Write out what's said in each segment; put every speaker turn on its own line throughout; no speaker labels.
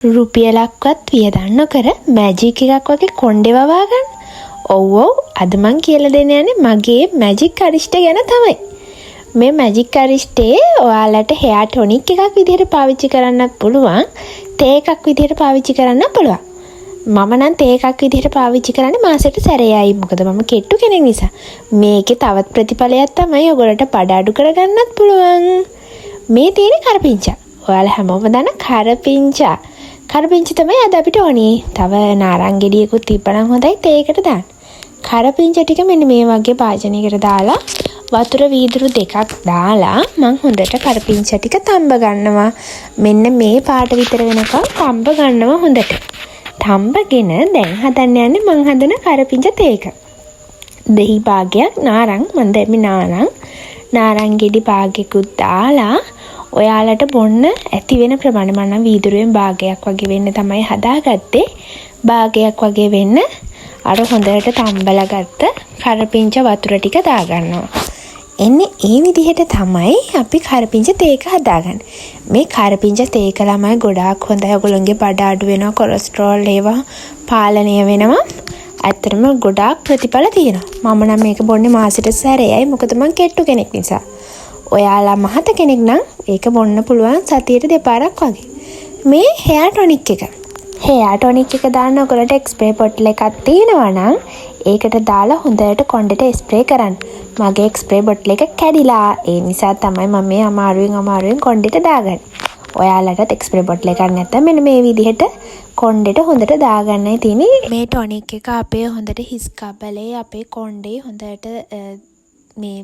රුපියලක්වත් වියදම් නොකර මැජික් එකක් වගේ කොණ්ඩේ වවා ගන්න. ඔව් අද මං කියලා දෙන්න යන්නේ මගේ මැජික් අරිෂ්ටය ගැන තමයි. මේ මැජික් අරිෂ්ටේ ඔයාලට හෙයා ටොනික් එකක් විදිහට පාවිච්චි කරන්නත් පුළුවන්. තේ එකක් විදිහට පාවිච්චි කරන්නත් පුළුවන්. මම නම් තේ එකක් විදිහට පාවිච්චි කරන්නේ මාසෙට සැරේයි. මොකද මම කෙට්ටු කෙනෙක් නිසා. මේකේ තවත් ප්‍රතිඵලයක් තමයි ඔයගොල්ලන්ට බඩ අඩු කරගන්නත් පුළුවන්. මේ තියෙන කරපිංචා. ඔයාලා හැමෝම දන්න කරපිංචා. කරපිංචා තමයි අද අපිට ඕනේ. තව නාරං ගෙඩියකුත් තිබ්බනම් හොඳයි තේකට දාන්න. කරපිංචා ටික මෙන්න මේ වගේ භාජනයකට දාලා වතුර වීදුරු දෙකක් දාලා මං හොඳට කරපිංචා ටික තඹ ගන්නවා. මෙන්න මේ පාට විතර වෙනකම් තඹ ගන්නවා හොඳට. තඹගෙන දැන් හදන්න යන්නේ මං හදන කරපිංචා තේක. දෙහි භාගයක් නාරං මන් දැම්මේ නාරං ගෙඩි භාගයකුත් දාලා ඔයාලට බොන්න ඇති වෙන ප්‍රමාණය මම නම් වීදුරුවෙන් භාගයක් වගේ වෙන්න තමයි හදාගත්තේ. භාගයක් වගේ වෙන්න අර හොඳට තම්බලා ගත්ත කරපිංචා වතුර ටික දාගන්නවා. එන්නේ ඒ විදිහට තමයි අපි කරපිංචා තේක හදාගන්නේ. මේ කරපිංචා තේක ළමයි ගොඩාක් හොඳයි. ඔයගොල්ලන්ගේ බඩ අඩු වෙනවා, කොලෙස්ටරෝල් ඒවා පාලනය වෙනවා. ඇත්තටම ගොඩාක් ප්‍රතිඵල තියෙනවා. මම නම් මේක බොන්නේ මාසෙට සැරේයි. මොකද මම කෙට්ටු කෙනෙක් නිසා. ඔයාලා මහත කෙනෙක් නම් ඒක බොන්න පුළුවන් සතියට දෙපාරක් වගේ. මේ හෙයා ටොනික් එක. හෙයා ටොනික් එක දාන්න ඔයගොල්ලන්ට එක්ස්ප්‍රේ බොටල් එකක් තියෙනවා නම් ඒකට දාලා හොඳට කොණ්ඩෙට ස්ප්‍රේ කරන්න. මගේ එක්ස්ප්‍රේ බොටල් එක කැඩිලා. ඒ නිසා තමයි මම මේ අමාරුවෙන් කොණ්ඩෙට දාගන්නේ. ඔයාලටත් එක්ස්ප්‍රේ බොටල් එකක් නැත්නම් මෙන්න මේ විදිහට කොණ්ඩෙට හොඳට දාගන්නයි තියෙන්නේ. මේ ටොනික් එක අපේ හොඳට හිස් කබලේ අපේ කොණ්ඩේ හොඳට මේ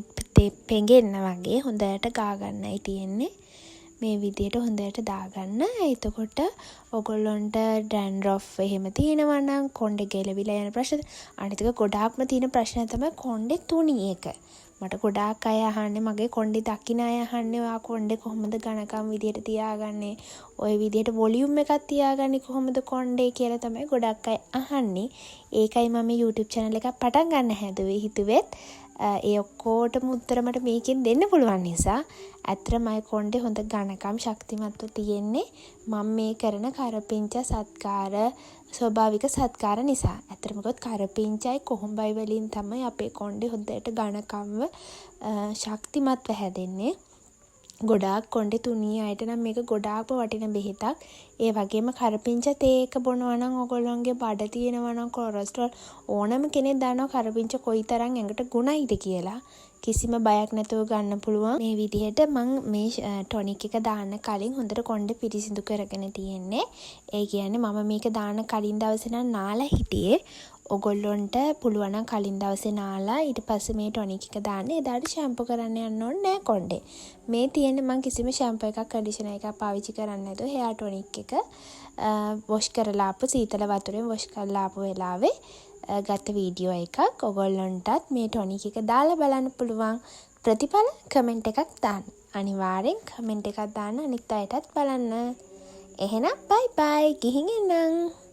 පෙඟෙන්න වගේ හොඳට ගාගන්නයි තියෙන්නේ. මේ විදියට හොඳට දාගන්න. එතකොට ඔයගොල්ලන්ට ඩැන්ඩ්‍රොෆ් එහෙම තියෙනවා නම් කොණ්ඩේ ගැලවිලා යන ප්‍රශ්න අනිත් එක ගොඩාක්ම තියෙන ප්‍රශ්නය තමයි කොණ්ඩේ තුනී එක. මට ගොඩාක් අය අහන්නේ මගේ කොණ්ඩේ දකින්න අය අහන්නේ ඔයා කොණ්ඩේ කොහොමද ඝනකම් විදියට තියාගන්නේ? ওই විදියට වොලියුම් එකක් තියාගන්නේ කොහොමද කොණ්ඩේ කියලා තමයි ගොඩක් අය අහන්නේ. ඒකයි මම YouTube channel එකක් පටන් ගන්න හැදුවේ. හිතුවෙත් ඒ ඔක්කොටම උත්තර මට මේකෙන් දෙන්න පුළුවන් නිසා ඇත්තටමයි කොණ්ඩේ හොඳ ඝනකම් ශක්තිමත්ව තියෙන්නේ මම මේ කරන කරපිංචා සත්කාර ස්වභාවික සත්කාර නිසා. ඇත්තටම කිව්වොත් කරපිංචායි කොහොඹයි වලින් තමයි අපේ කොණ්ඩේ හොඳට ඝනකම්ව ශක්තිමත්ව හැදෙන්නේ. ගොඩාක් කොණ්ඩේ තුනී අයට නම් මේක ගොඩාක්ම වටින බෙහෙතක්. ඒ වගේම කරපිංචා තේ එක බොනවා නම් ඔයගොල්ලන්ගේ බඩ තියෙනවා නම් කොලෙස්ටරෝල් ඕනම කෙනෙක් දන්නවා කරපිංචා කොයිතරම් ඇඟට ගුණයිද කියලා. කිසිම බයක් නැතුව ගන්න පුළුවන්. මේ විදිහට මම මේ ටොනික් එක දාන්න කලින් හොඳට කොණ්ඩේ පිරිසිදු කරගෙන තියෙන්නේ. ඒ කියන්නේ මම මේක දාන්න කලින් දවසේ නම් නාලා හිටියේ. ඔගොල්ලොන්ට පුළුවන් නම් කලින් දවසේ නාලා ඊට පස්සේ මේ ටොනික් එක දාන්න එදාට ෂැම්පු කරන්න යන්න ඕනේ නෑ කොණ්ඩේ. මේ තියෙන්නේ මම කිසිම ෂැම්පු එකක් කන්ඩිෂනර් එකක් පාවිච්චි කරන්නේ නැතුව හෙයා ටොනික් එක වොෂ් කරලා ආපු සීතල වතුරෙන් වොෂ් කරලා ආපු වෙලාවේ ගත්ත වීඩියෝ එකක්. ඔයගොල්ලන්ටත් මේ ටොනික් එක දාලා බලන්න පුළුවන්. ප්‍රතිඵල කමෙන්ට් එකක් දාන්න. අනිවාර්යෙන් කමෙන්ට් එකක් දාන්න අනිත් අයටත් බලන්න. එහෙනම් බයි බයි ගිහින් එන්නම්.